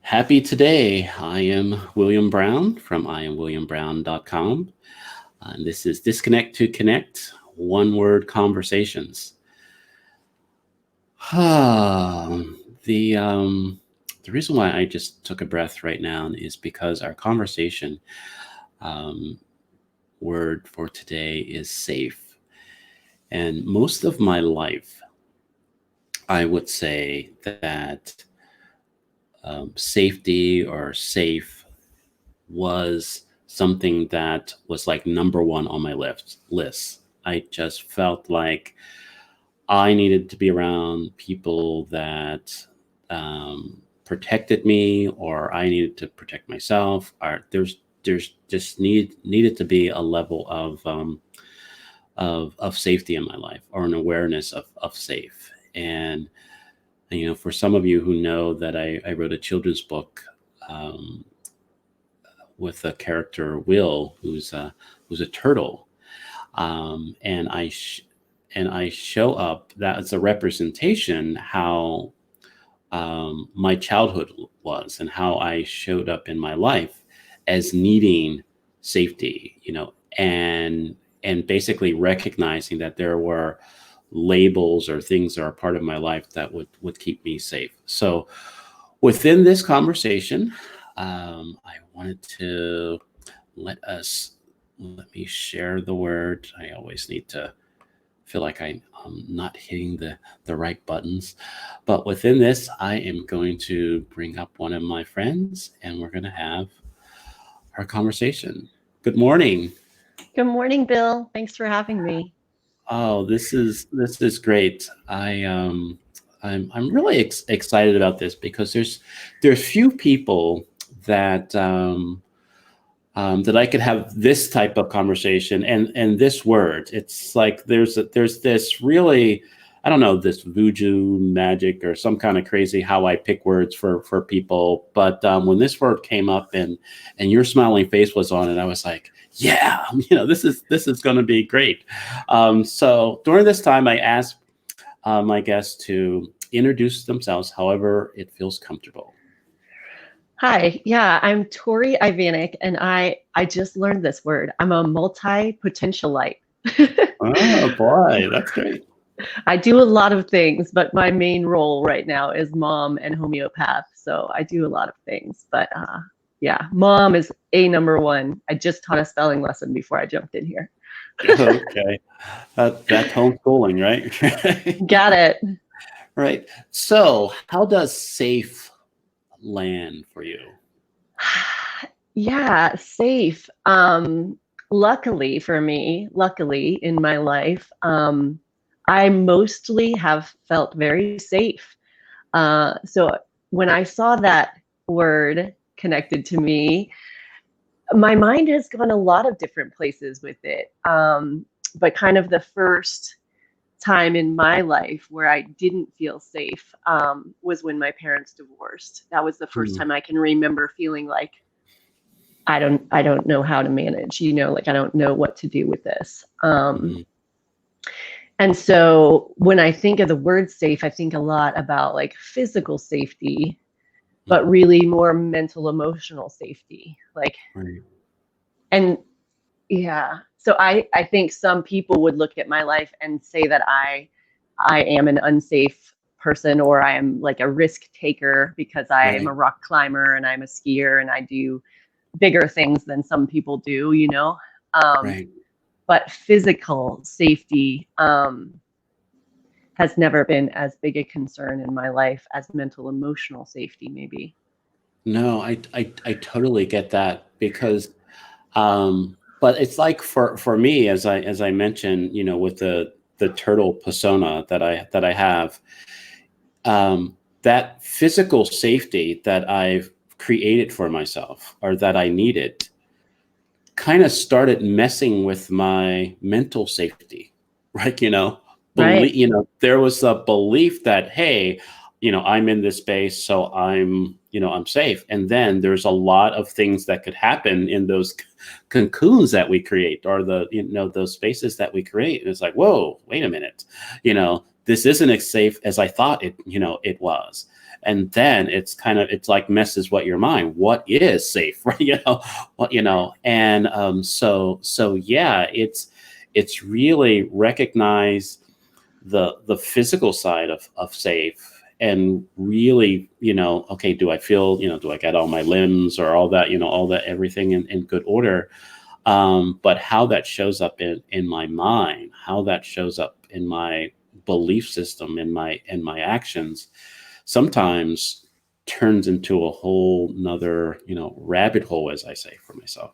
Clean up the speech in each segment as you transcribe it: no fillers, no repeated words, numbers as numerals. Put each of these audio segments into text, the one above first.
Happy today. I am William Brown from IamWilliamBrown.com. And this is Disconnect to Connect, one word conversations. the the reason why I just took a breath right now is because our conversation word for today is safe. And most of my life, I would say that safety or safe was something that was like number one on my list. I just felt like I needed to be around people that protected me, or I needed to protect myself. Or there's just needed to be a level of safety in my life, or an awareness of safe. And for some of you who know that I wrote a children's book with a character Will, who's a turtle, and I show up. That's a representation how my childhood was, and how I showed up in my life as needing safety, and basically recognizing that there were labels or things that are part of my life that would keep me safe. So within this conversation, I wanted to let me share the word. I always need to feel like I'm not hitting the right buttons. But within this, I am going to bring up one of my friends, and we're going to have our conversation. Good morning. Good morning, Bill. Thanks for having me. Oh, this is great. I'm really excited about this because there's few people that that I could have this type of conversation and this word. It's like there's this really, I don't know, this voodoo magic or some kind of crazy how I pick words for people. But when this word came up and your smiling face was on it, I was like, yeah, this is going to be great. So during this time, I asked my guests to introduce themselves however it feels comfortable. Hi, yeah, I'm Torey Ivanic, and I just learned this word. I'm a multi-potentialite. Oh boy, that's great. I do a lot of things, but my main role right now is mom and homeopath. So I do a lot of things, but yeah, mom is number one. I just taught a spelling lesson before I jumped in here. Okay, that's homeschooling, right? Got it. Right. So, how does safe land for you? Yeah, safe. Luckily for me, in my life, I mostly have felt very safe. So when I saw that word connected to me, my mind has gone a lot of different places with it. But kind of the first time in my life where I didn't feel safe was when my parents divorced. That was the first time I can remember feeling like I don't know how to manage, like I don't know what to do with this. And so when I think of the word safe, I think a lot about like physical safety, but really more mental, emotional safety. Like, and yeah. So I think some people would look at my life and say that I am an unsafe person, or I am like a risk taker because I am a rock climber and I'm a skier and I do bigger things than some people do, But physical safety has never been as big a concern in my life as mental, emotional safety, maybe. No, I totally get that because, but it's like for me, as I mentioned, with the turtle persona that I have, that physical safety that I've created for myself, or that I needed, kind of started messing with my mental safety, right? There was a belief that, hey, I'm in this space, so I'm safe. And then there's a lot of things that could happen in those cocoons that we create, or those spaces that we create. And it's like, whoa, wait a minute, this isn't as safe as I thought it was. and then it's like messes what your mind. What is safe, right? And so yeah, it's really recognize the physical side of safe, and really, okay, do I feel, do I get all my limbs or all that, all that, everything in good order? But how that shows up in my mind, how that shows up in my belief system, in my actions, sometimes turns into a whole nother, rabbit hole, as I say for myself.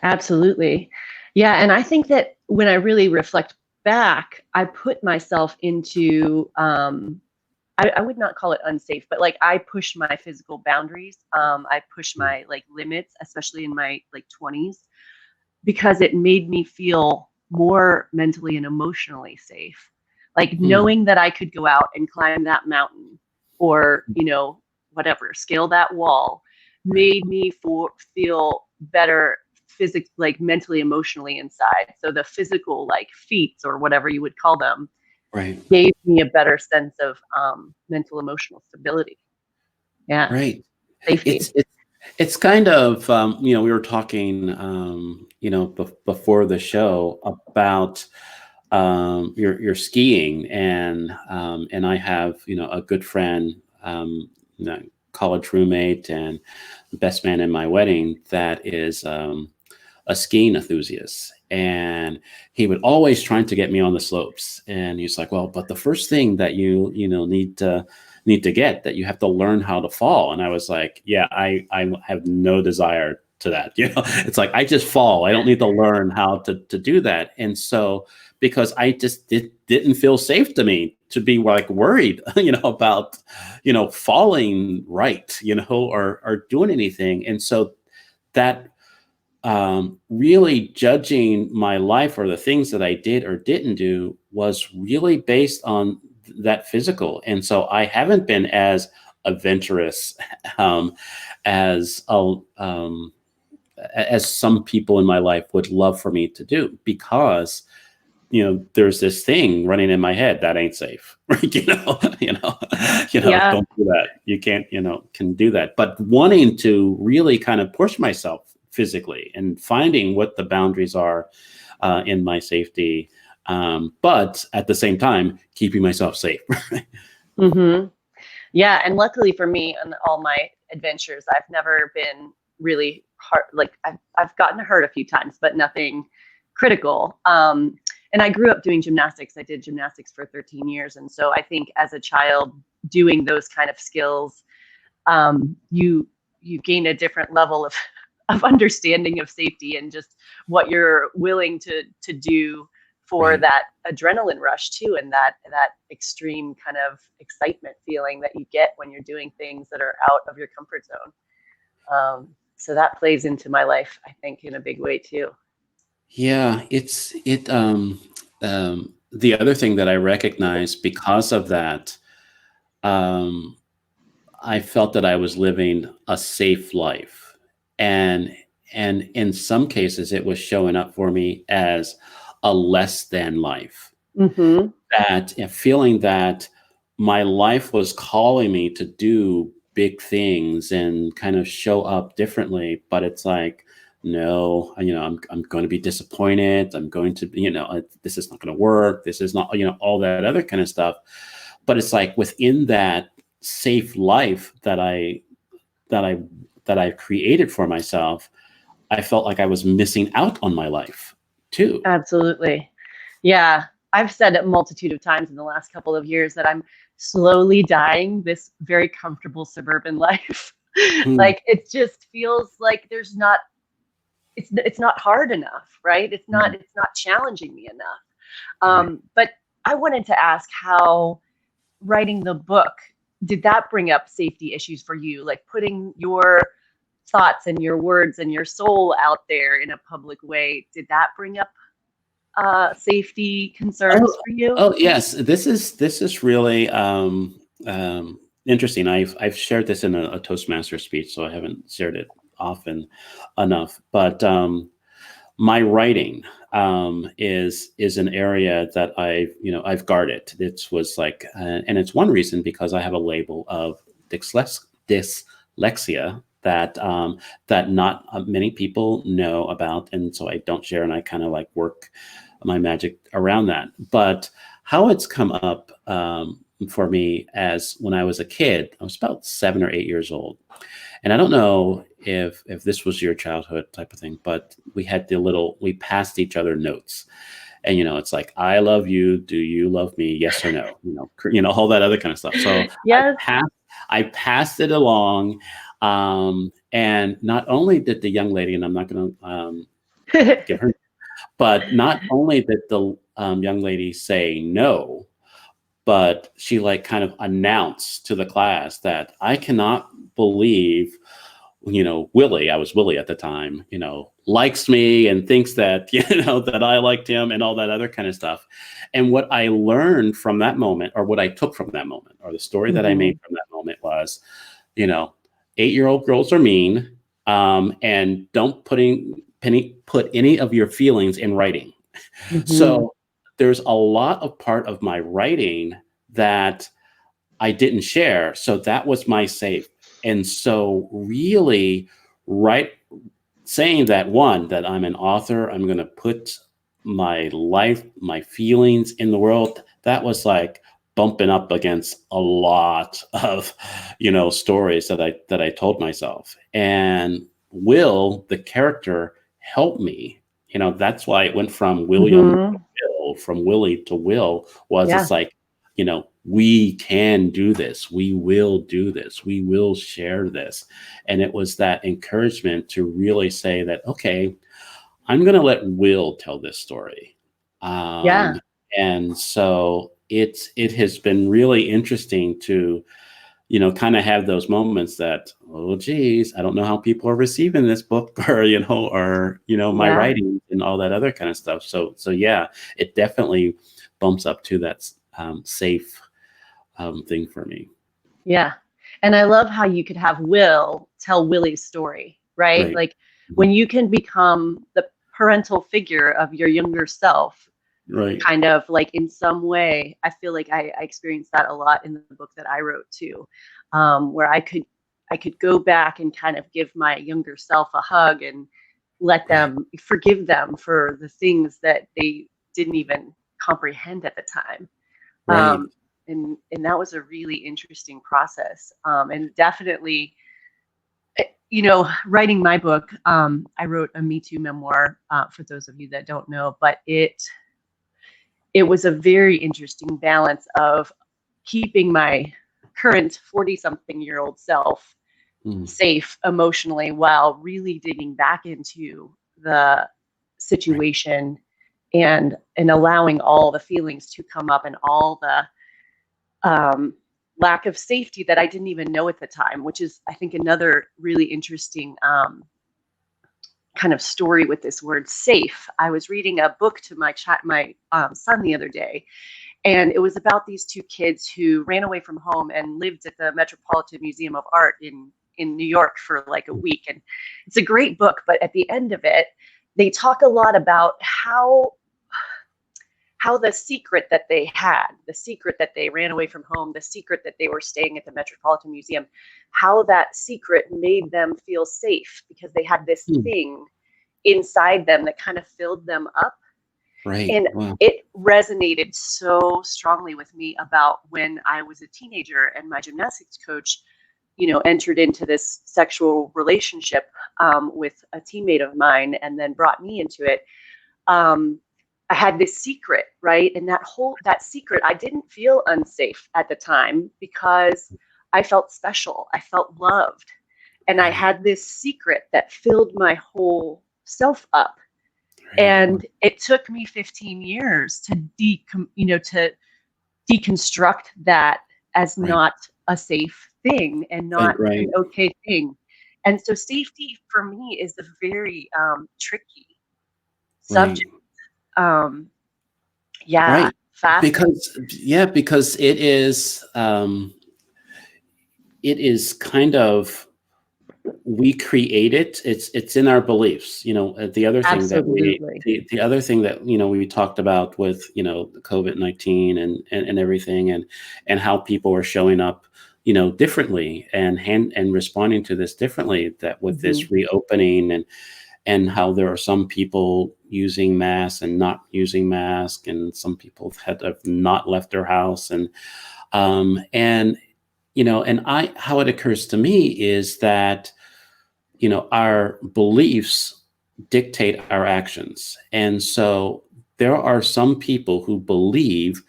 Absolutely. Yeah. And I think that when I really reflect back, I put myself into, I would not call it unsafe, but like I push my physical boundaries. I push my like limits, especially in my like 20s, because it made me feel more mentally and emotionally safe. Like Hmm. knowing that I could go out and climb that mountain or, whatever, scale that wall Right. made me feel better physically, like mentally, emotionally inside. So the physical like feats or whatever you would call them Right. gave me a better sense of mental emotional stability. Yeah. Right. Safety. It's kind of, we were talking, before the show about your skiing, and I have, a good friend, you know, college roommate and best man in my wedding that is a skiing enthusiast, and he would always trying to get me on the slopes, and he's like, well, but the first thing that you need to get, that you have to learn how to fall. And I was like, yeah, I have no desire to that. It's like, I just fall, I don't need to learn how to do that. And so, because I just didn't feel safe to me to be like worried, about, falling right, or doing anything. And so that, really judging my life or the things that I did or didn't do was really based on that physical. And so I haven't been as adventurous, um, as as some people in my life would love for me to do, because there's this thing running in my head that ain't safe, right? Yeah. Don't do that. You can't, can do that. But wanting to really kind of push myself physically and finding what the boundaries are, in my safety, but at the same time keeping myself safe. Mm-hmm. Yeah, and luckily for me, on all my adventures, I've never been really hurt. Like I've gotten hurt a few times, but nothing critical. And I grew up doing gymnastics. I did gymnastics for 13 years, and so I think as a child doing those kind of skills, you gain a different level of of understanding of safety and just what you're willing to do for Right. that adrenaline rush too, and that extreme kind of excitement feeling that you get when you're doing things that are out of your comfort zone. So that plays into my life, I think, in a big way too. Yeah, the other thing that I recognize because of that, um, I felt that I was living a safe life. And in some cases it was showing up for me as a less than life. Mm-hmm. That, feeling that my life was calling me to do big things and kind of show up differently, but it's like, no, I'm going to be disappointed. I'm going to, this is not going to work. This is not, all that other kind of stuff. But it's like within that safe life that I that I created for myself, I felt like I was missing out on my life too. Absolutely. Yeah. I've said it a multitude of times in the last couple of years that I'm slowly dying this very comfortable suburban life. Hmm. Like it just feels like there's not it's not hard enough, right? It's not challenging me enough. Right. But I wanted to ask how writing the book, did that bring up safety issues for you? Like putting your thoughts and your words and your soul out there in a public way, did that bring up safety concerns Oh, for you? oh yes. This is really, interesting. I've shared this in a Toastmaster speech, so I haven't shared it often enough. But my writing, is an area that I've guarded. It was like, and it's one reason because I have a label of dyslexia that not many people know about, and so I don't share, and I kind of like work my magic around that. But how it's come up for me as when I was a kid, I was about 7 or 8 years old. And I don't know if this was your childhood type of thing, but we passed each other notes. And it's like, I love you. Do you love me? Yes or no? All that other kind of stuff. So Yes. I passed it along. And not only did the young lady, and I'm not going to give her, but not only did the young lady say no, but she like kind of announced to the class that I cannot believe, Willie, I was Willie at the time, likes me and thinks that, that I liked him and all that other kind of stuff. And what I learned from that moment, or what I took from that moment, or the story that I made from that moment was, 8-year-old girls are mean, and don't put any of your feelings in writing. So there's a lot of part of my writing that I didn't share. So that was my safe. And so really saying that, one, that I'm an author, I'm going to put my life, my feelings in the world, that was like bumping up against a lot of, stories that I told myself. And Will, the character, helped me. That's why it went from William to Will, from Willie to Will, it's like, we can do this. We will do this. We will share this. And it was that encouragement to really say that, okay, I'm going to let Will tell this story. And so it has been really interesting to, kind of have those moments that, oh, geez, I don't know how people are receiving this book or, my writing and all that other kind of stuff. So yeah, it definitely bumps up to that safe thing for me. Yeah. And I love how you could have Will tell Willie's story, right? Like when you can become the parental figure of your younger self, kind of like in some way. I feel like I experienced that a lot in the book that I wrote too, where I could go back and kind of give my younger self a hug and let them forgive them for the things that they didn't even comprehend at the time. And that was a really interesting process. And definitely, writing my book, I wrote a Me Too memoir, for those of you that don't know, but it was a very interesting balance of keeping my current 40-something-year-old self safe emotionally while really digging back into the situation and allowing all the feelings to come up and all the lack of safety that I didn't even know at the time, which is, I think, another really interesting kind of story with this word safe. I was reading a book to my son the other day, and it was about these two kids who ran away from home and lived at the Metropolitan Museum of Art in New York for like a week. And it's a great book, but at the end of it, they talk a lot about how the secret that they had, the secret that they ran away from home, the secret that they were staying at the Metropolitan Museum, how that secret made them feel safe because they had this thing inside them that kind of filled them up. And it resonated so strongly with me about when I was a teenager and my gymnastics coach, entered into this sexual relationship with a teammate of mine and then brought me into it. I had this secret, right? And that secret, I didn't feel unsafe at the time because I felt special. I felt loved. And I had this secret that filled my whole self up. And it took me 15 years to deconstruct that as not a safe thing and not an okay thing. And so safety for me is a very tricky subject. Because it is kind of we create it. It's in our beliefs. The other thing that Absolutely. the other thing that we talked about with COVID-19 and everything, and how people are showing up differently, and responding to this differently, that with Hmm. this reopening, and how there are some people using masks and not using masks, and some people have not left their house, and and how it occurs to me is that our beliefs dictate our actions. And so there are some people who believe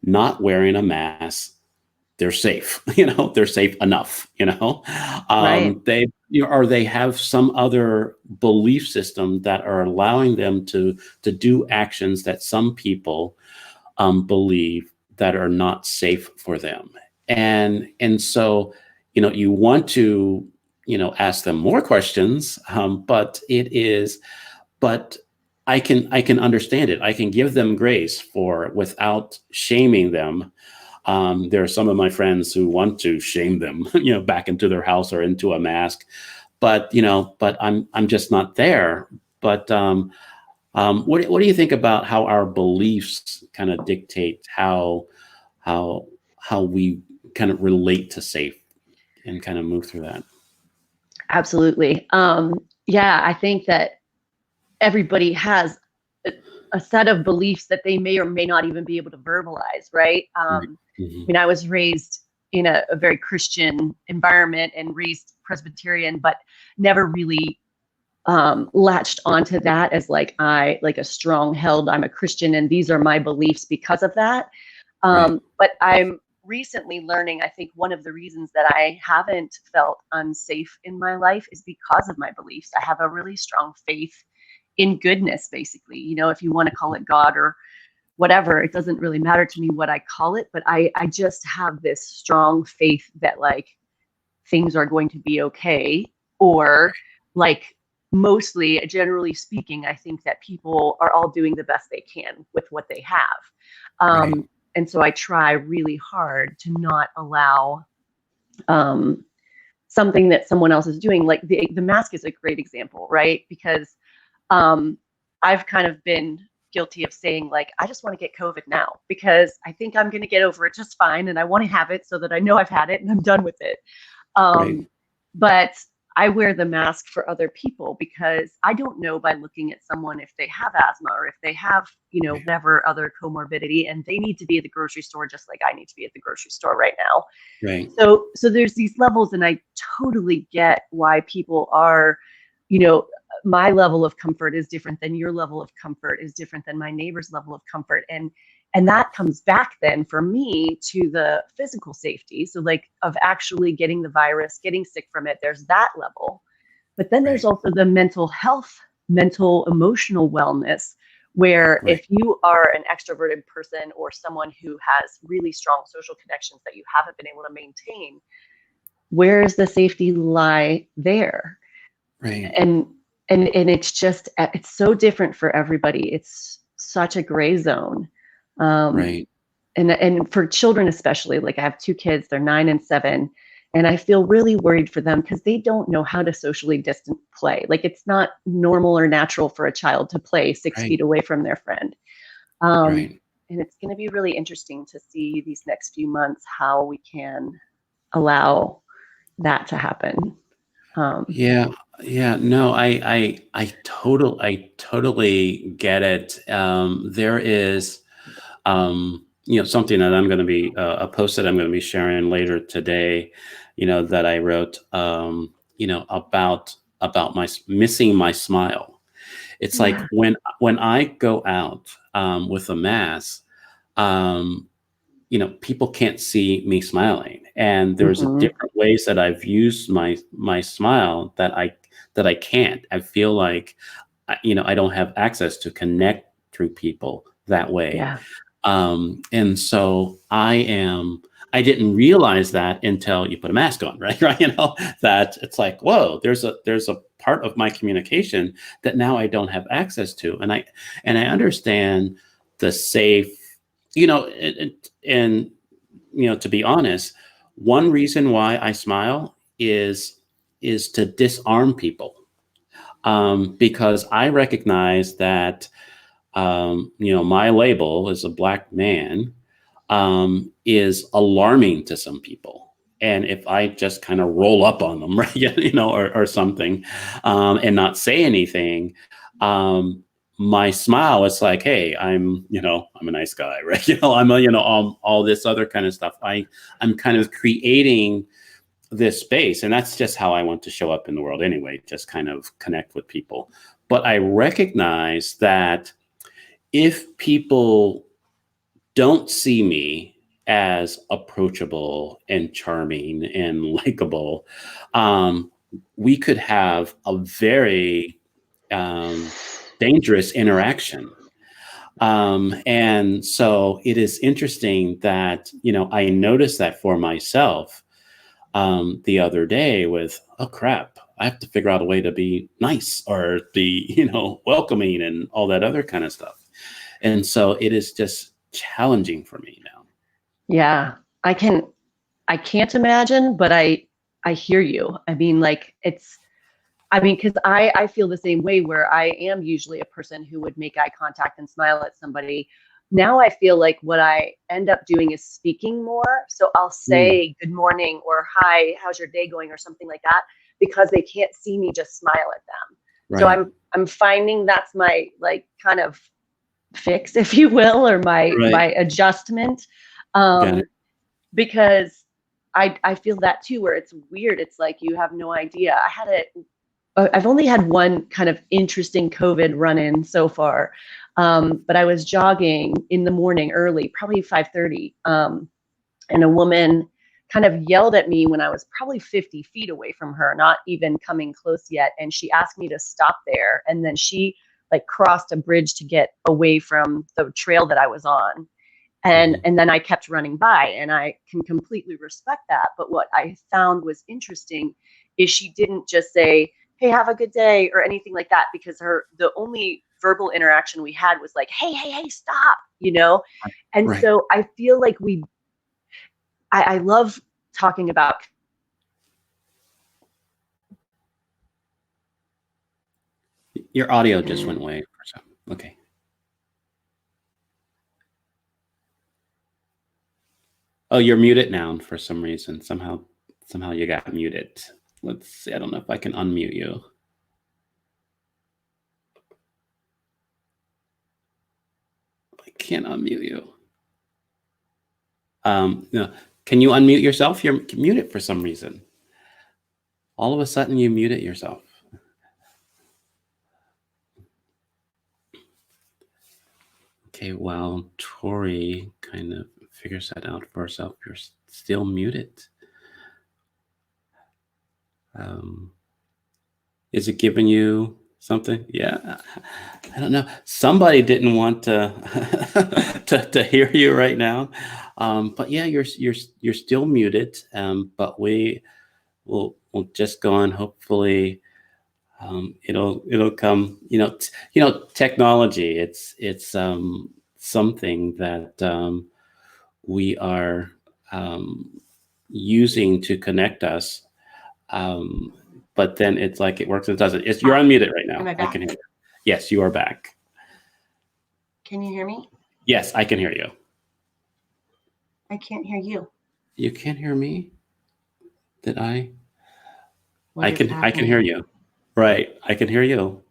not wearing a mask, they're safe. They're safe enough. Right. Or they have some other belief system that are allowing them to do actions that some people believe that are not safe for them. And so you want to ask them more questions, but I can understand it. I can give them grace for without shaming them. There are some of my friends who want to shame them, back into their house or into a mask, but I'm just not there. But what do you think about how our beliefs kind of dictate how how we kind of relate to safe, and kind of move through that? Absolutely. Yeah, I think that everybody has a, a set of beliefs that they may or may not even be able to verbalize, right? Right. I mean, I was raised in a very Christian environment and raised Presbyterian, but never really latched onto that as like a strong held, I'm a Christian and these are my beliefs because of that. Right. But I'm recently learning, I think one of the reasons that I haven't felt unsafe in my life is because of my beliefs. I have a really strong faith in goodness, basically. If you want to call it God or whatever, it doesn't really matter to me what I call it, but I just have this strong faith that like things are going to be okay, or like mostly, generally speaking, I think that people are all doing the best they can with what they have. Right. And so I try really hard to not allow um, something that someone else is doing. Like the mask is a great example, right? Because um, I've kind of been guilty of saying like, I just want to get COVID now because I think I'm going to get over it just fine. And I want to have it so that I know I've had it and I'm done with it. Right. But I wear the mask for other people because I don't know by looking at someone if they have asthma or if they have, Right. whatever other comorbidity, and they need to be at the grocery store just like I need to be at the grocery store right now. Right. So there's these levels, and I totally get why people are, you know, my level of comfort is different than your level of comfort is different than my neighbor's level of comfort. And that comes back then for me to the physical safety. So like of actually getting the virus, getting sick from it, there's that level. But then there's Right. also the mental health, mental emotional wellness, where Right. if you are an extroverted person or someone who has really strong social connections that you haven't been able to maintain, where does the safety lie there? Right. And and it's so different for everybody. It's such a gray zone. Um, Right. and for children especially, like I have two kids, they're 9 and 7, and I feel really worried for them because they don't know how to socially distant play. Like it's not normal or natural for a child to play 6 feet Right. away from their friend. um, Right. and it's going to be really interesting to see these next few months how we can allow that to happen. um, Yeah. Yeah. No, I totally get it. There is, something that I'm going to be a post that I'm going to be sharing later today, that I wrote, about missing my smile. It's like yeah. when I go out with a mask, um, people can't see me smiling, and there's a Hmm. different ways that I've used my smile that I can't. I feel like I don't have access to connect through people that way. Yeah. And so I didn't realize that until you put a mask on, right? Right. That it's like, whoa, there's a part of my communication that now I don't have access to. And I understand the safe, and to be honest, one reason why I smile is to disarm people, because I recognize that my label as a Black man is alarming to some people. And if I just kind of roll up on them, right, or something, and not say anything, my smile is like, hey, I'm a nice guy, right? I'm all this other kind of stuff. I'm kind of creating this space, and that's just how I want to show up in the world anyway, just kind of connect with people. But I recognize that if people don't see me as approachable and charming and likable, we could have a very dangerous interaction. And so it is interesting that, I noticed that for myself the other day with, oh crap, I have to figure out a way to be nice or be, welcoming and all that other kind of stuff. And so it is just challenging for me now. Yeah, I can't imagine, but I hear you. I mean, like because I feel the same way, where I am usually a person who would make eye contact and smile at somebody. Now I feel like what I end up doing is speaking more. So I'll say good morning or hi, how's your day going, or something like that, because they can't see me just smile at them. Right. So I'm finding that's my kind of fix, if you will, or my adjustment. Because I feel that too, where it's weird. It's like you have no idea. I've only had one kind of interesting COVID run-in so far, but I was jogging in the morning early, probably 5:30, and a woman kind of yelled at me when I was probably 50 feet away from her, not even coming close yet, and she asked me to stop there, and then she crossed a bridge to get away from the trail that I was on. And then I kept running by, and I can completely respect that. But what I found was interesting is she didn't just say, hey, have a good day, or anything like that, because the only verbal interaction we had was like, hey, stop, And so I feel like I love talking about. Your audio just went away. Okay. Oh, you're muted now for some reason. Somehow you got muted. Let's see. I don't know if I can unmute you. I can't unmute you. No. Can you unmute yourself? You're muted for some reason. All of a sudden, you muted yourself. Okay, while Torey kind of figures that out for herself, you're still muted. Is it giving you something? Yeah, I don't know. Somebody didn't want to to hear you right now, but yeah, you're still muted. But we'll just go on. Hopefully, it'll come. Technology. It's something that we are using to connect us. But then it's like it works and it doesn't. You're unmuted right now. Am I back? I can hear you. Yes, you are back. Can you hear me? Yes, I can hear you. I can't hear you. You can't hear me? Did I? I can hear you. Right. I can hear you.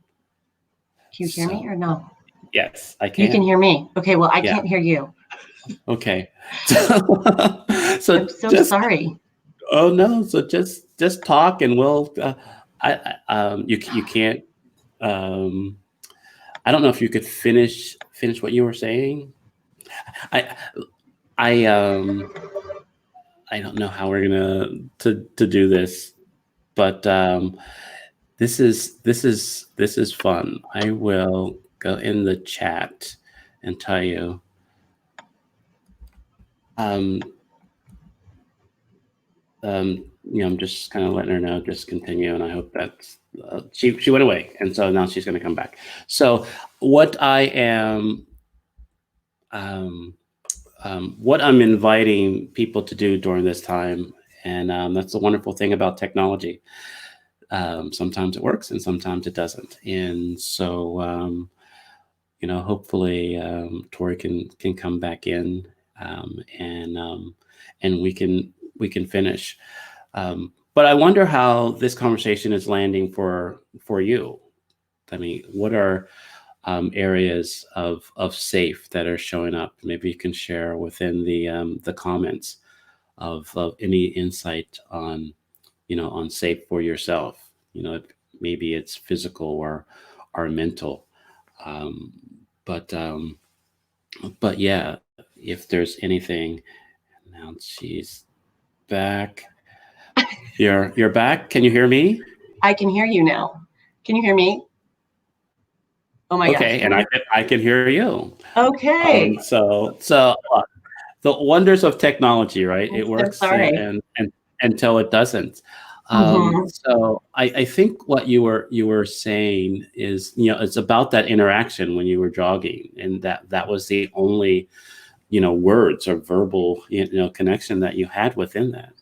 Can you hear me or no? Yes, I can. You can hear me. Okay, well, I can't hear you. Okay. I'm so sorry. Oh no! So just talk, and we'll. You can't. I don't know if you could finish what you were saying. I don't know how we're gonna to do this, but this is fun. I will go in the chat and tell you. I'm just kind of letting her know, just continue, and I hope that's she went away, and so now she's going to come back. So what I am, what I'm inviting people to do during this time, and that's the wonderful thing about technology. Sometimes it works and sometimes it doesn't. And so, hopefully Torey can come back in, and we can finish. But I wonder how this conversation is landing for you. I mean, what are areas of safe that are showing up? Maybe you can share within the comments of any insight on safe for yourself. Maybe it's physical or mental. Um, but yeah, if there's anything. Now she's back. You're back. Can you hear me? I can hear you now. Can you hear me? Oh my gosh. Okay, and I can hear you. Okay. So the wonders of technology, right? It works, and until it doesn't. So I think what you were saying is, it's about that interaction when you were jogging, and that was the only, words or verbal, connection that you had within that.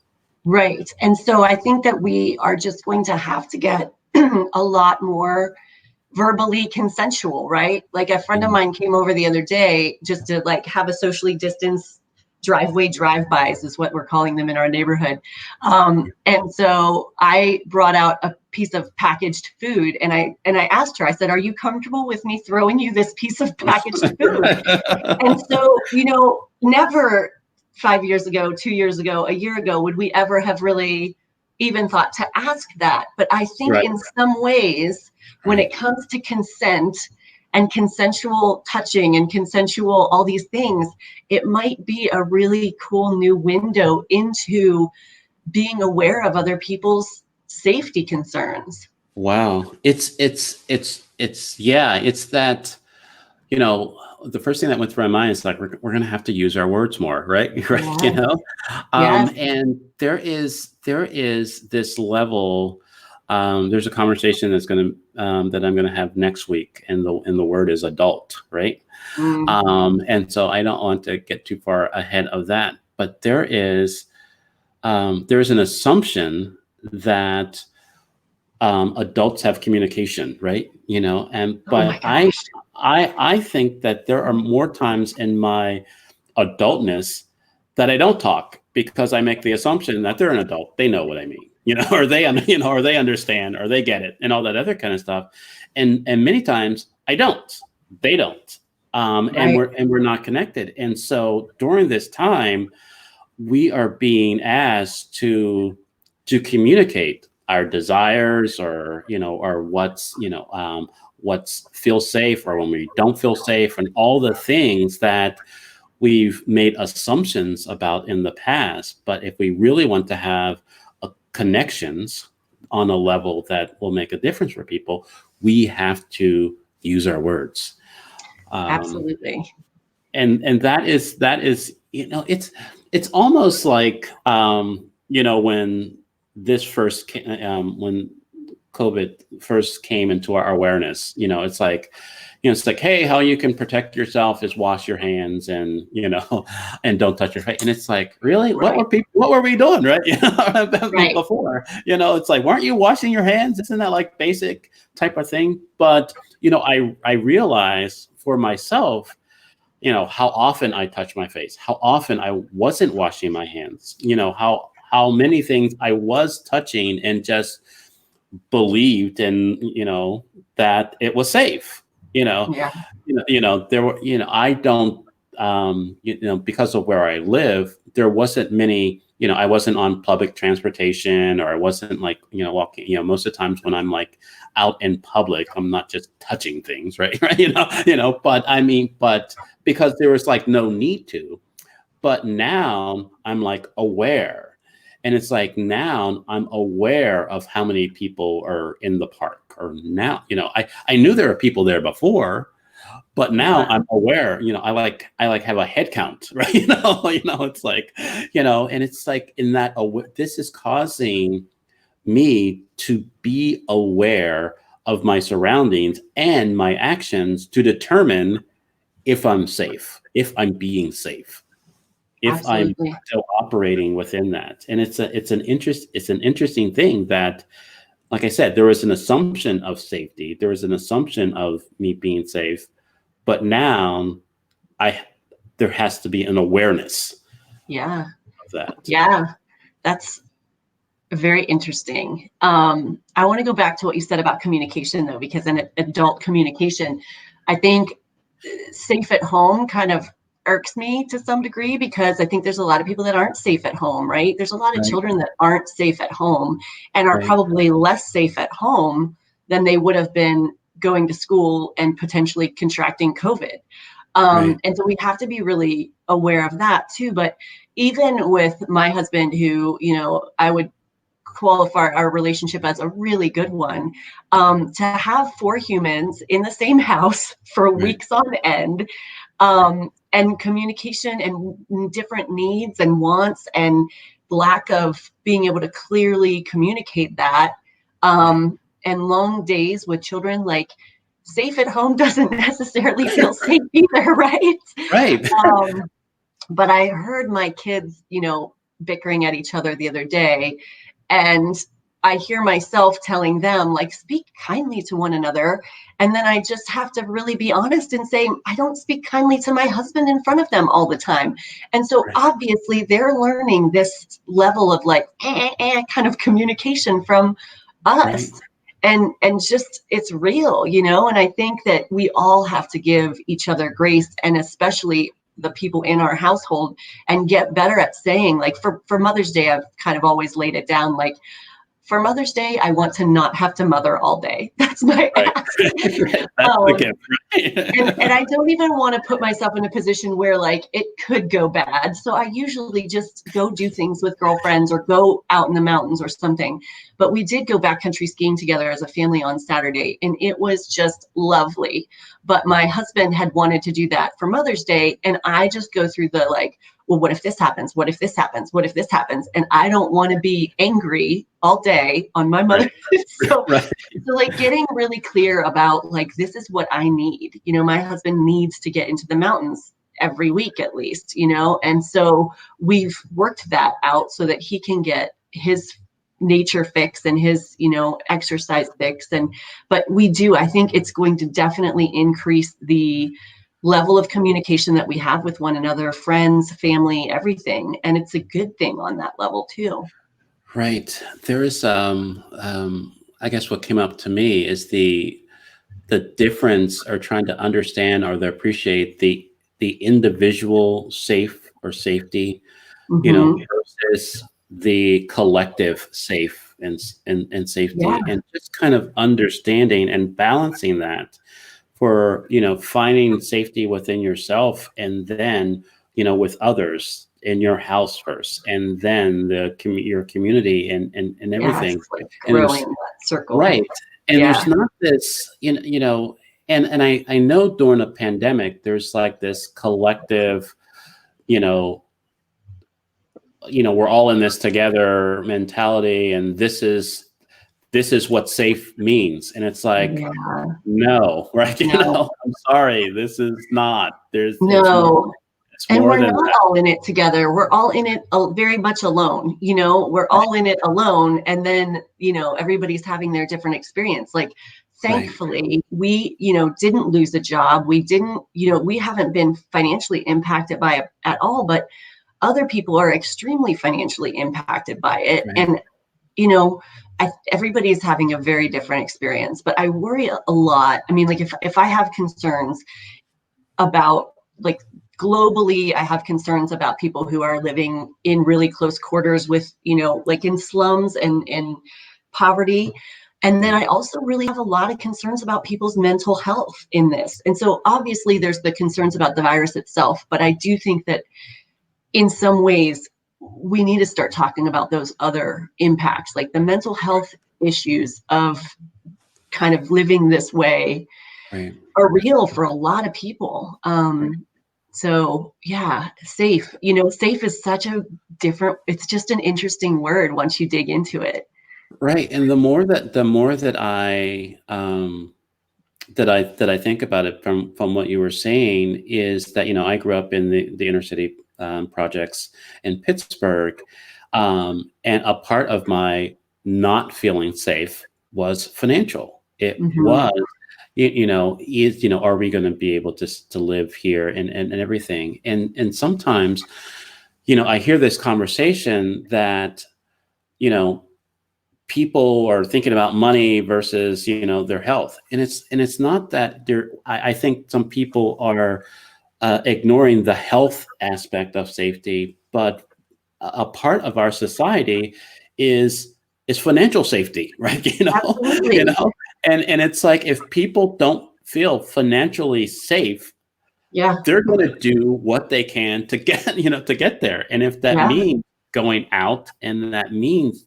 Right. And so I think that we are just going to have to get a lot more verbally consensual, right? Like a friend of mine came over the other day just to like have a socially distanced driveway drive-bys is what we're calling them in our neighborhood. And so I brought out a piece of packaged food and I asked her, I said, are you comfortable with me throwing you this piece of packaged food? And so, never 5 years ago, 2 years ago, a year ago, would we ever have really even thought to ask that? But I think in some ways, when it comes to consent and consensual touching and consensual all these things, it might be a really cool new window into being aware of other people's safety concerns. Wow. It's that, the first thing that went through my mind is like, we're going to have to use our words more, right? Right. Yes. And there is this level. There's a conversation that I'm going to have next week, and the word is adult, right? And so I don't want to get too far ahead of that, but there's an assumption that adults have communication, right? But I think that there are more times in my adultness that I don't talk because I make the assumption that they're an adult. They know what I mean, or they, or they understand, or they get it, and all that other kind of stuff. And many times I don't. They don't. And we're not connected. And so during this time, we are being asked to communicate our desires, or what's feel safe, or when we don't feel safe, and all the things that we've made assumptions about in the past. But if we really want to have connections on a level that will make a difference for people, we have to use our words. Absolutely. And that is it's almost like when this first when COVID first came into our awareness, it's like, hey, how you can protect yourself is wash your hands and, and don't touch your face. And it's like, really, what were we doing? Right. Before, it's like, weren't you washing your hands? Isn't that like basic type of thing? But, I realized for myself, how often I touch my face, how often I wasn't washing my hands, how many things I was touching and just believed and that it was safe. There were, I don't, because of where I live, there wasn't many, I wasn't on public transportation, or I wasn't like, walking, most of the times when I'm like out in public, I'm not just touching things, right? But because there was like no need to, but now I'm like aware. And it's like, now I'm aware of how many people are in the park, or now, I knew there were people there before, but now I'm aware, I like have a head count, right? It's like, and it's like in that, this is causing me to be aware of my surroundings and my actions to determine if I'm safe, if I'm being safe, if Absolutely. I'm still operating within that. And it's an interesting thing that like I said, there was an assumption of safety. There was an assumption of me being safe, but now there has to be an awareness Yeah. of that. Yeah. That's very interesting. I want to go back to what you said about communication, though, because in adult communication, I think safe at home kind of irks me to some degree, because I think there's a lot of people that aren't safe at home, right? There's a lot of Right. children that aren't safe at home and are Right. probably less safe at home than they would have been going to school and potentially contracting COVID. Right. And so we have to be really aware of that too. But even with my husband, who, I would qualify our relationship as a really good one, to have four humans in the same house for Right. weeks on end, and communication and different needs and wants and lack of being able to clearly communicate that, and long days with children, like, safe at home doesn't necessarily feel safe either, right? Right. But I heard my kids, bickering at each other the other day, and I hear myself telling them, like, speak kindly to one another. And then I just have to really be honest and say, I don't speak kindly to my husband in front of them all the time. And so Right. obviously they're learning this level of like kind of communication from us. Right. And just, it's real, and I think that we all have to give each other grace, and especially the people in our household, and get better at saying, like, for Mother's Day, I've kind of always laid it down, like, for Mother's Day, I want to not have to mother all day. That's my Right. ask. That's the gift. Right. And I don't even want to put myself in a position where, like, it could go bad. So I usually just go do things with girlfriends or go out in the mountains or something. But we did go backcountry skiing together as a family on Saturday, and it was just lovely. But my husband had wanted to do that for Mother's Day, and I just go through the, like, well, what if this happens? What if this happens? What if this happens? And I don't want to be angry all day on my mother. Right. So, Right. so like getting really clear about, like, this is what I need. My husband needs to get into the mountains every week at least, and so we've worked that out so that he can get his nature fix and his, exercise fix. But I think it's going to definitely increase the level of communication that we have with one another, friends, family, everything. And it's a good thing on that level too. Right. There is, I guess what came up to me is the difference, or trying to understand or to appreciate the individual safe or safety, versus the collective safe and safety, Yeah. and just kind of understanding and balancing that for, finding safety within yourself, and then, with others in your house first, and then your community and everything. It's like And growing that circle. right. And Yeah. there's not this, and I know during a pandemic, there's like this collective, we're all in this together mentality, and this is what safe means. And it's like, Yeah. no, right? No. I'm sorry, this is not. No. It's And more we're than not that. all in it together. We're all in it very much alone. We're all in it alone. And then, everybody's having their different experience. Like, thankfully, we, didn't lose a job. We didn't, we haven't been financially impacted by it at all, but other people are extremely financially impacted by it. Right. And, everybody's having a very different experience, but I worry a lot. I mean, like, if I have concerns about, like, globally, I have concerns about people who are living in really close quarters with, like in slums and poverty. And then I also really have a lot of concerns about people's mental health in this. And so obviously there's the concerns about the virus itself, but I do think that in some ways we need to start talking about those other impacts, like the mental health issues of kind of living this way. Right. Are real for a lot of people. So yeah, safe, safe is such a it's just an interesting word once you dig into it. Right. And the more that I think about it, from what you were saying, is that, I grew up in the inner city projects in Pittsburgh, and a part of my not feeling safe was financial. It Mhm. was, are we going to be able to live here and everything? And sometimes, I hear this conversation that, people are thinking about money versus, their health. And it's not that I think some people are ignoring the health aspect of safety, but a part of our society is financial safety, right? Absolutely. And it's like, if people don't feel financially safe, Yeah. they're going to do what they can to get, to get there. And if that Yeah. means going out, and that means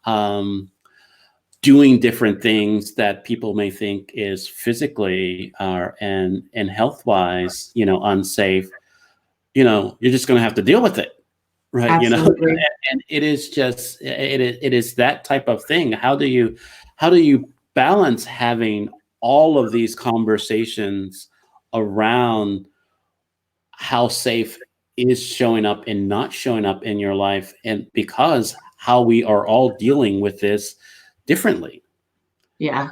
um, doing different things that people may think is physically and health wise, unsafe, you're just going to have to deal with it. Right. Absolutely. And it is just, it is that type of thing. How do you balance having all of these conversations around how safe is showing up and not showing up in your life, and because how we are all dealing with this differently. Yeah.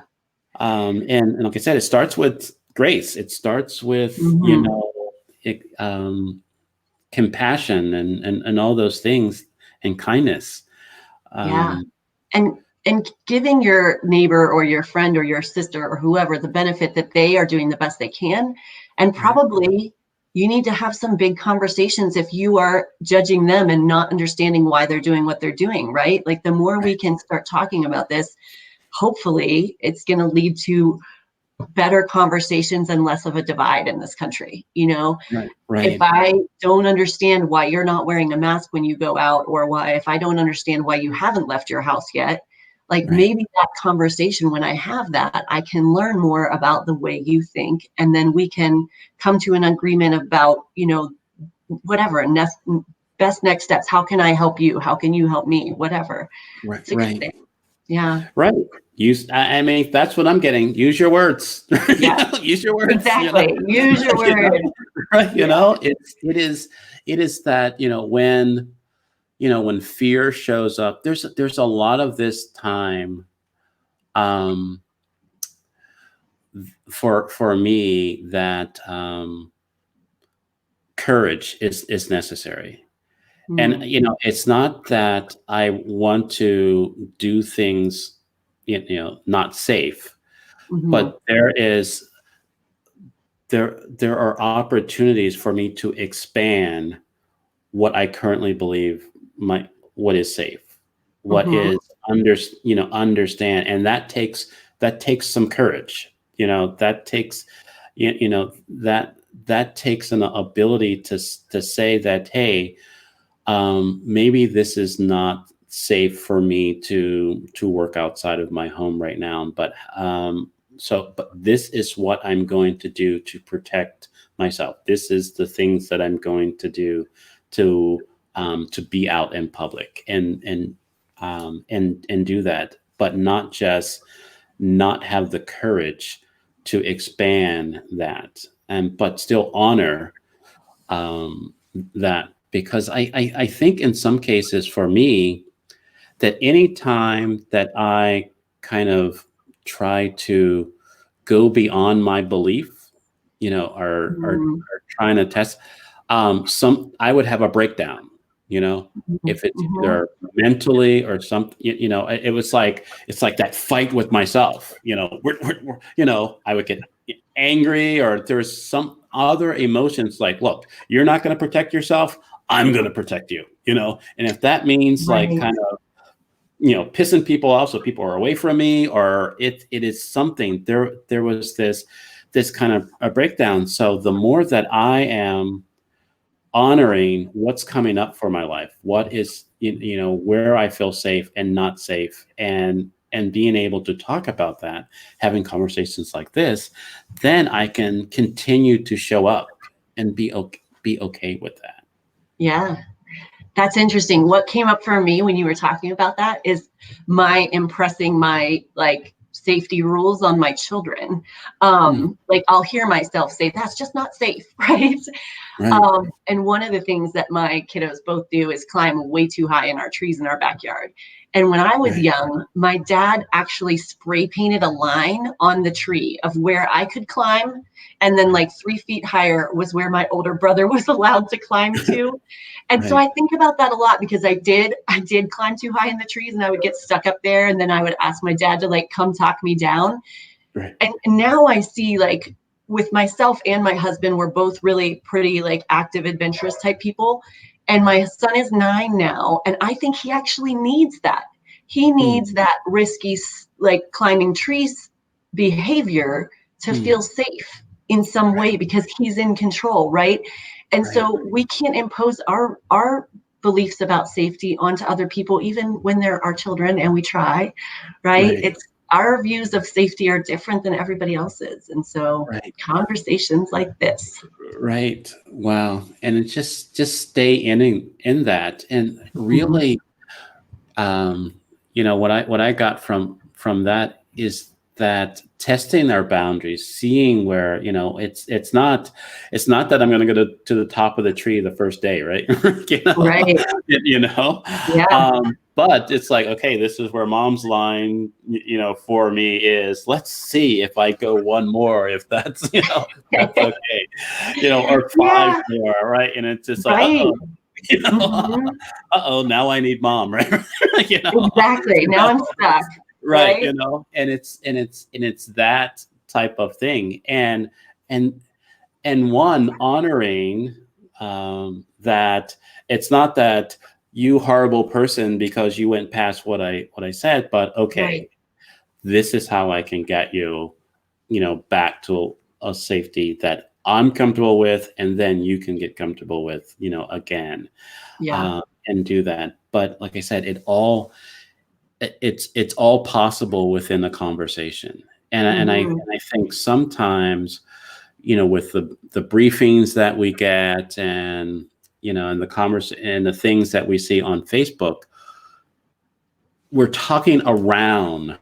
And like I said, it starts with grace. It starts with, Mhm. it, compassion and all those things, and kindness. Yeah. Um, And giving your neighbor or your friend or your sister or whoever the benefit that they are doing the best they can. And Right. probably you need to have some big conversations if you are judging them and not understanding why they're doing what they're doing, right? Like, the more we can start talking about this, hopefully it's going to lead to better conversations and less of a divide in this country. Right. If Right. I don't understand why you're not wearing a mask when you go out, or if I don't understand why you haven't left your house yet, like, Right. maybe that conversation, when I have that, I can learn more about the way you think, and then we can come to an agreement about, whatever, best next steps. How can I help you? How can you help me? Whatever. Right. It's a good Right. thing. Yeah. Right. I mean, that's what I'm getting. Use your words. Yeah. Use your words. Exactly. Use your words. Right. Yeah. It is that, when fear shows up, there's a lot of this time, um, for me, that, courage is necessary. And, Mm. it's not that I want to do things, not safe, Mhm. but there are opportunities for me to expand what I currently believe what is safe, what Mhm. is understand, and that takes some courage. That takes that takes an ability to say that, hey, maybe this is not safe for me to work outside of my home right now, but this is what I'm going to do to protect myself. This is the things that I'm going to do to be out in public and do that, but not just not have the courage to expand that, and but still honor, that, because I think in some cases for me, that any time that I kind of try to go beyond my belief, Mhm. are trying to test, I would have a breakdown, Mhm. if it's Mhm. either mentally or something. It's like that fight with myself. I would get angry, or there's some other emotions like, look, you're not going to protect yourself. I'm going to protect you. And if that means like Right. kind of pissing people off so people are away from me, or it is something, there was this kind of a breakdown. So the more that I am honoring what's coming up for my life, what is, where I feel safe and not safe, and being able to talk about that, having conversations like this, then I can continue to show up and be okay with that. Yeah. That's interesting. What came up for me when you were talking about that is my impressing my, like, safety rules on my children. Mm. Like, I'll hear myself say, that's just not safe, right? Right. And one of the things that my kiddos both do is climb way too high in our trees in our backyard. And when I was Right. young, my dad actually spray painted a line on the tree of where I could climb. And then like 3 feet higher was where my older brother was allowed to climb to. And so Right. I think about that a lot because I did climb too high in the trees and I would get stuck up there. And then I would ask my dad to like come talk me down. Right. And now I see like with myself and my husband, we're both really pretty like active, adventurous type people. And my son is 9 now. And I think he actually needs that. He needs that risky, like climbing trees behavior to feel safe in some way because he's in control, right? And Right. so we can't impose our beliefs about safety onto other people, even when they're our children, and we try, right? Right. It's our views of safety are different than everybody else's. And so Right. conversations like this. Right. Wow. And it just stay in that, and Mhm. really, what I got from that is that testing our boundaries, seeing where, it's not that I'm going to go to the top of the tree the first day, right? Right. You know, Yeah. but it's like, okay, this is where mom's line, for me is, let's see if I go one more, if that's, that's okay, or 5 Yeah. more, right? And it's just like, Right. uh-oh, uh-oh, now I need mom, right? Exactly. Now I'm stuck. Right, Right. and it's that type of thing, and one honoring, that it's not that you horrible person because you went past what I said, but okay, Right. this is how I can get you, back to a safety that I'm comfortable with, and then you can get comfortable with, again, Yeah. and do that. But like I said, it's all possible within a conversation, and I think sometimes, with the briefings that we get, and and and the things that we see on Facebook, we're talking around,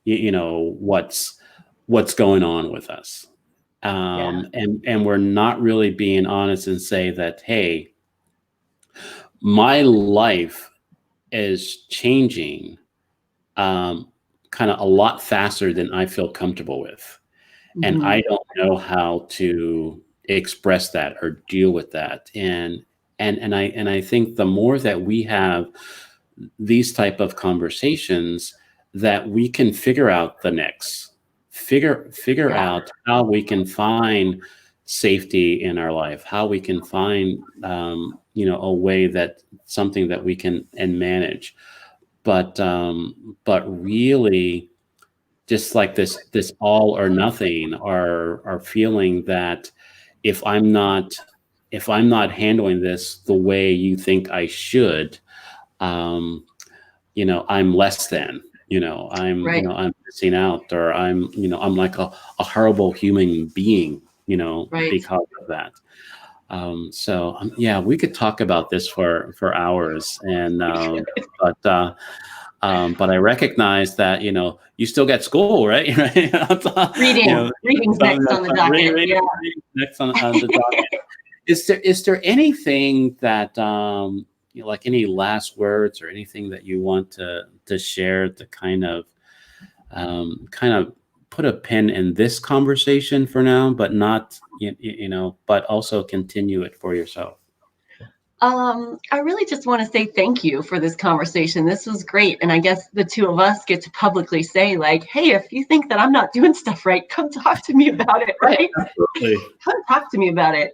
what's going on with us, Yeah. and we're not really being honest and say that, hey, my life is changing, kind of a lot faster than I feel comfortable with. And Mhm. I don't know how to express that or deal with that. And I think the more that we have these type of conversations, that we can figure out the next, figure Yeah. out how we can find safety in our life, how we can find, a way that something that we can and manage. But really, just like this all or nothing, are feeling that if I'm not handling this the way you think I should, um, I'm less than, Right. I'm missing out, or I'm like a horrible human being, Right. because of that. So yeah, we could talk about this for hours, and but I recognize that, you still get school, right? Right? Reading's next on the docket. Reading Yeah. next on the docket. Is there anything that, like any last words or anything that you want to share to kind of put a pin in this conversation for now, but not, but also continue it for yourself? I really just want to say thank you for this conversation. This was great. And I guess the two of us get to publicly say, like, hey, if you think that I'm not doing stuff right, come talk to me about it, right? Absolutely. Come talk to me about it.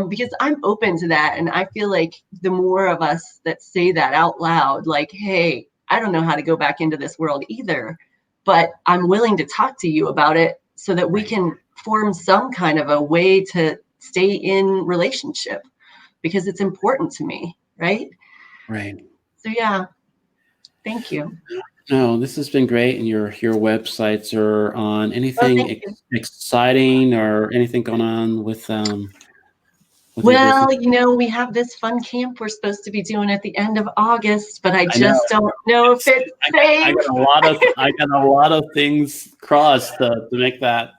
Because I'm open to that. And I feel like the more of us that say that out loud, like, hey, I don't know how to go back into this world either, but I'm willing to talk to you about it so that we Right. can form some kind of a way to stay in relationship, because it's important to me, right? Right. So yeah, thank you. No, this has been great. And your websites are on Oh, anything thank you. exciting, or anything going on with your business? Well, we have this fun camp we're supposed to be doing at the end of August, but I I know. just don't know if it's I safe. got a lot of things crossed to make that,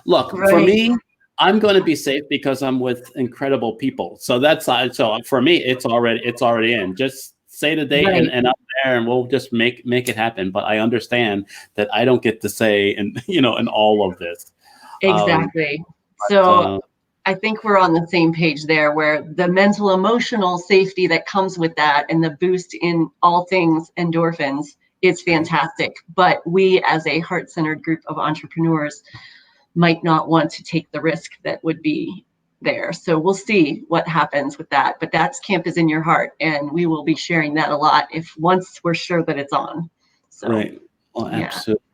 look, for Right. me, I'm going to be safe because I'm with incredible people. So that's so for me, it's already in. Just say the date Right. and I'm there, and we'll just make it happen. But I understand that I don't get to say and in all of this. Exactly. But, So I think we're on the same page there, where the mental emotional safety that comes with that and the boost in all things endorphins, it's fantastic. But we as a heart-centered group of entrepreneurs might not want to take the risk that would be there. So we'll see what happens with that. But that's Campus in Your Heart, and we will be sharing that a lot if once we're sure that it's on. So right. Well, yeah. absolutely.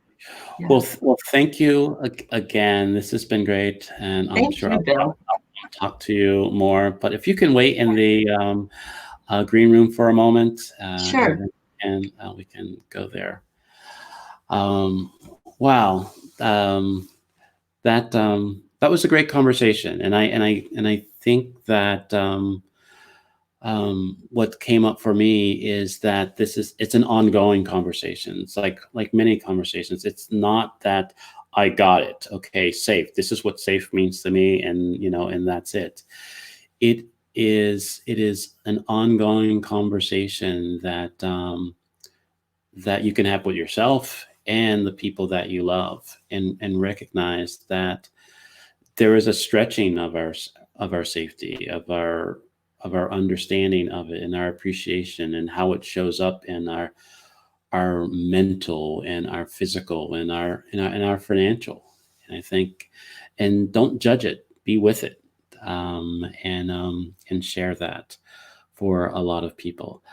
Yeah. Well, thank you again. This has been great, and I'm Thank sure you, Bill. I'll talk to you more. But if you can wait in the green room for a moment, Sure. and we can go there. Wow, that was a great conversation, and I think that what came up for me is that it's an ongoing conversation. It's like many conversations. It's not that I got it. Okay, safe. This is what safe means to me, and and that's it. It is an ongoing conversation that you can have with yourself and the people that you love, and recognize that there is a stretching of our safety, of our understanding of it, and our appreciation, and how it shows up in our mental and our physical and our financial. And I think, and don't judge it, be with it, and share that for a lot of people.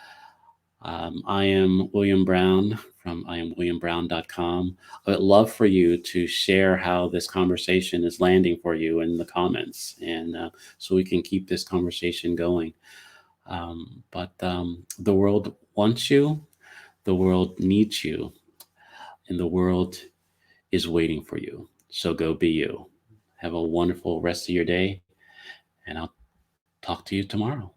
I am William Brown from IamWilliamBrown.com. I would love for you to share how this conversation is landing for you in the comments, and so we can keep this conversation going. But the world wants you, the world needs you, and the world is waiting for you. So go be you. Have a wonderful rest of your day, and I'll talk to you tomorrow.